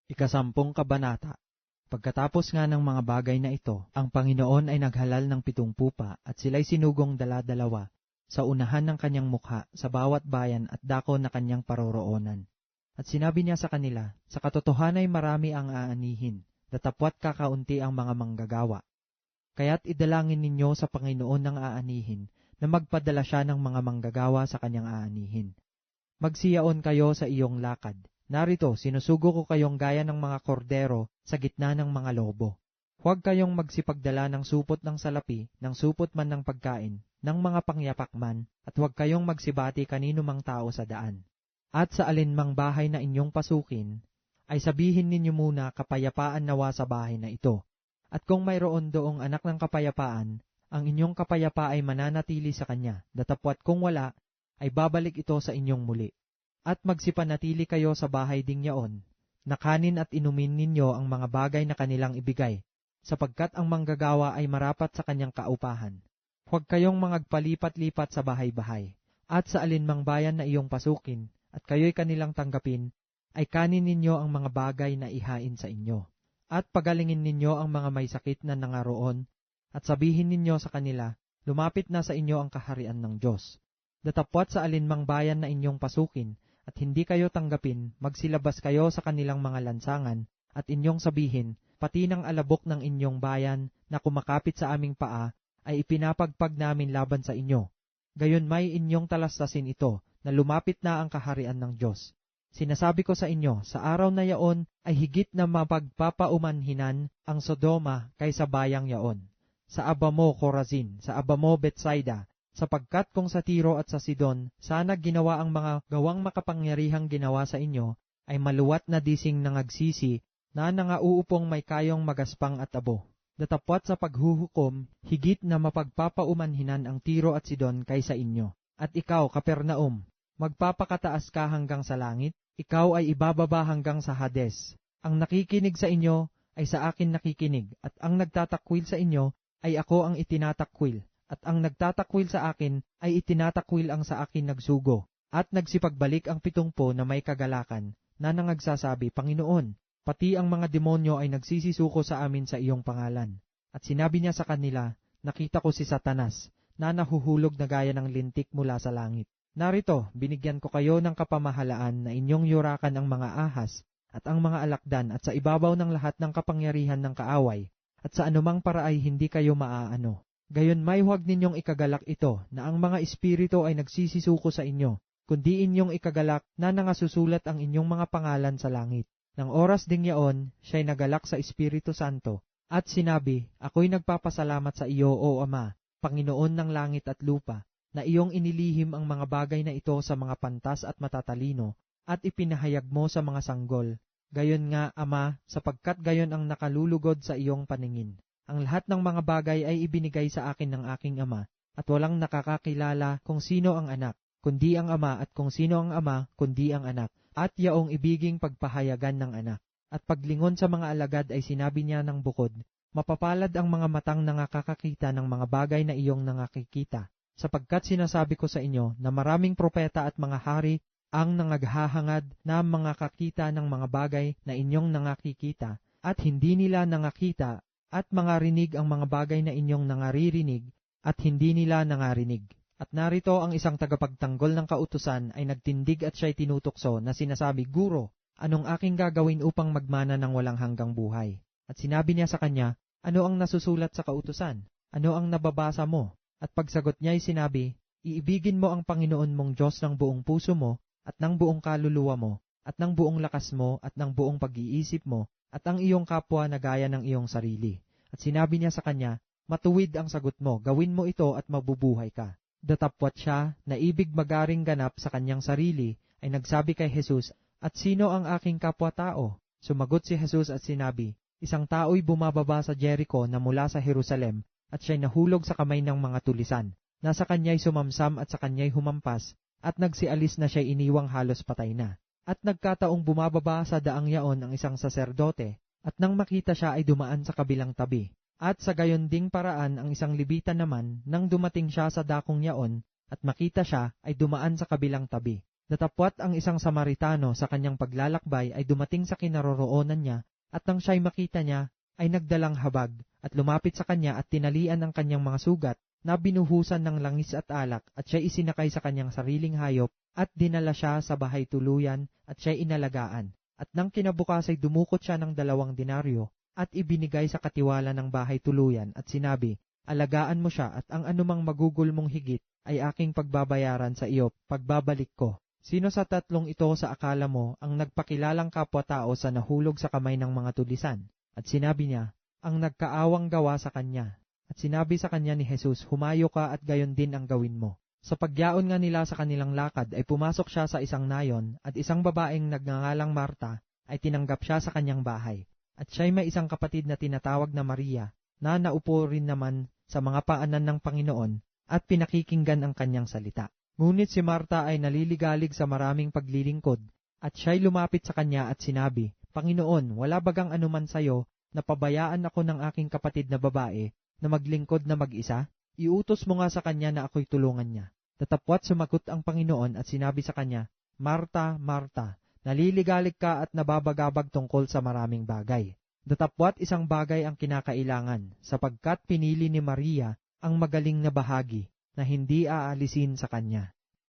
Ikasampung kabanata. Pagkatapos nga ng mga bagay na ito, ang Panginoon ay naghalal ng 7 pupa at sila'y sinugong dala-dalawa sa unahan ng kanyang mukha sa bawat bayan at dako na kanyang paroroonan. At sinabi niya sa kanila, sa katotohanan ay marami ang aanihin, datapwat kakaunti ang mga manggagawa. Kaya't idalangin ninyo sa Panginoon ng aanihin na magpadala siya ng mga manggagawa sa kanyang aanihin. Magsiyaon kayo sa iyong lakad. Narito, sinusugo ko kayong gaya ng mga kordero sa gitna ng mga lobo. Huwag kayong magsipagdala ng supot ng salapi, ng supot man ng pagkain, ng mga pangyapak man, at huwag kayong magsibati kanino mang tao sa daan. At sa alinmang bahay na inyong pasukin, ay sabihin ninyo muna kapayapaan nawa sa bahay na ito. At kung mayroon doong anak ng kapayapaan, ang inyong kapayapa ay mananatili sa kanya, datapwat kung wala, ay babalik ito sa inyong muli. At magsipanatili kayo sa bahay ding yaon, nakanin at inumin ninyo ang mga bagay na kanilang ibigay, sapagkat ang manggagawa ay marapat sa kanyang kaupahan. Huwag kayong magpalipat-lipat sa bahay-bahay, at sa alinmang bayan na iyong pasukin, at kayo'y kanilang tanggapin, ay kanin ninyo ang mga bagay na ihain sa inyo. At pagalingin ninyo ang mga may sakit na nangaroon, at sabihin ninyo sa kanila, lumapit na sa inyo ang kaharian ng Diyos. Datapwat sa alinmang bayan na inyong pasukin, at hindi kayo tanggapin, magsilabas kayo sa kanilang mga lansangan, at inyong sabihin, pati ng alabok ng inyong bayan na kumakapit sa aming paa, ay ipinapagpag namin laban sa inyo. Gayon may inyong talastasin ito, na lumapit na ang kaharian ng Diyos. Sinasabi ko sa inyo, sa araw na yaon ay higit na mapagpapaumanhinan ang Sodoma kaysa bayang yaon. Sa aba mo, Corazin, sa aba mo, Bethsaida, sapagkat kung sa Tiro at sa Sidon, sana ginawa ang mga gawang makapangyarihang ginawa sa inyo, ay maluwat na dising nangagsisi, na nangauupong may kayong magaspang at abo. Datapwat sa paghuhukom, higit na mapagpapaumanhinan ang Tiro at Sidon kaysa inyo. At ikaw, Kapernaum, magpapakataas ka hanggang sa langit, ikaw ay ibababa hanggang sa Hades. Ang nakikinig sa inyo ay sa akin nakikinig, at ang nagtatakwil sa inyo ay ako ang itinatakwil. At ang nagtatakwil sa akin ay itinatakwil ang sa akin nagsugo. At nagsipagbalik ang 70 na may kagalakan, na nangagsasabi, Panginoon, pati ang mga demonyo ay nagsisisuko sa amin sa iyong pangalan. At sinabi niya sa kanila, nakita ko si Satanas, na nahuhulog na gaya ng lintik mula sa langit. Narito, binigyan ko kayo ng kapamahalaan na inyong yurakan ang mga ahas, at ang mga alakdan, at sa ibabaw ng lahat ng kapangyarihan ng kaaway, at sa anumang paraay hindi kayo maaano. Gayon may huwag ninyong ikagalak ito, na ang mga espiritu ay nagsisisuko sa inyo, kundi inyong ikagalak na nangasusulat ang inyong mga pangalan sa langit. Nang oras ding yaon, siya'y nagalak sa Espiritu Santo, at sinabi, Ako'y nagpapasalamat sa iyo, O Ama, Panginoon ng langit at lupa, na iyong inilihim ang mga bagay na ito sa mga pantas at matatalino, at ipinahayag mo sa mga sanggol. Gayon nga, Ama, sapagkat gayon ang nakalulugod sa iyong paningin. Ang lahat ng mga bagay ay ibinigay sa akin ng aking Ama, at walang nakakakilala kung sino ang anak, kundi ang Ama, at kung sino ang Ama, kundi ang anak, at yaong ibiging pagpahayagan ng anak. At paglingon sa mga alagad ay sinabi niya ng bukod, mapapalad ang mga matang nangakakakita ng mga bagay na iyong nangakikita, sapagkat sinasabi ko sa inyo na maraming propeta at mga hari ang nangaghahangad na mga kakita ng mga bagay na inyong nangakikita, at hindi nila nangakita, at mga rinig ang mga bagay na inyong nangaririnig, at hindi nila nangarinig. At narito ang isang tagapagtanggol ng kautusan ay nagtindig at siya'y tinutukso na sinasabi, Guro, anong aking gagawin upang magmana ng walang hanggang buhay? At sinabi niya sa kanya, ano ang nasusulat sa kautusan? Ano ang nababasa mo? At pagsagot niya ay sinabi, iibigin mo ang Panginoon mong Diyos ng buong puso mo, at ng buong kaluluwa mo, at ng buong lakas mo, at ng buong pag-iisip mo, at ang iyong kapwa na gaya ng iyong sarili. At sinabi niya sa kanya, matuwid ang sagot mo, gawin mo ito at mabubuhay ka. Datapwat siya na ibig magaring ganap sa kanyang sarili, ay nagsabi kay Jesus, at sino ang aking kapwa-tao? Sumagot si Jesus at sinabi, isang tao'y bumababa sa Jericho na mula sa Jerusalem, at siya'y nahulog sa kamay ng mga tulisan. Nasa kanya'y sumamsam at sa kanya'y humampas, at nagsialis na siya'y iniwang halos patay na. At nagkataong bumababa sa daang yaon ang isang saserdote, at nang makita siya ay dumaan sa kabilang tabi. At sa gayon ding paraan ang isang Levitan naman, nang dumating siya sa dakong yaon, at makita siya ay dumaan sa kabilang tabi. Datapwat ang isang Samaritano sa kanyang paglalakbay ay dumating sa kinaroroonan niya, at nang siya'y makita niya, ay nagdalang habag, at lumapit sa kanya at tinalian ang kanyang mga sugat, na binuhusan ng langis at alak, at siya'y isinakay sa kanyang sariling hayop, at dinala siya sa bahay tuluyan, at siya'y inalagaan. At nang kinabukas ay dumukot siya ng 2 denaryo, at ibinigay sa katiwala ng bahay tuluyan, at sinabi, alagaan mo siya, at ang anumang magugol mong higit, ay aking pagbabayaran sa iyo, pagbabalik ko. Sino sa 3 ito sa akala mo ang nagpakilalang kapwa-tao sa nahulog sa kamay ng mga tulisan? At sinabi niya, ang nagkaawang gawa sa kanya. At sinabi sa kanya ni Jesus, humayo ka at gayon din ang gawin mo. Sa pagyaon nga nila sa kanilang lakad ay pumasok siya sa isang nayon, at isang babaeng nagngangalang Marta ay tinanggap siya sa kanyang bahay. At siya'y may isang kapatid na tinatawag na Maria, na naupo rin naman sa mga paanan ng Panginoon at pinakikinggan ang kanyang salita. Ngunit si Marta ay naliligalig sa maraming paglilingkod, at siya'y lumapit sa kanya at sinabi, Panginoon, wala bagang anuman sayo na pabayaan ako ng aking kapatid na babae na maglingkod na mag-isa? Iutos mo nga sa kanya na ako'y tulungan niya. Datapwat sumagot ang Panginoon at sinabi sa kanya, Marta, Marta, naliligalig ka at nababagabag tungkol sa maraming bagay. Datapwat isang bagay ang kinakailangan, sapagkat pinili ni Maria ang magaling na bahagi na hindi aalisin sa kanya.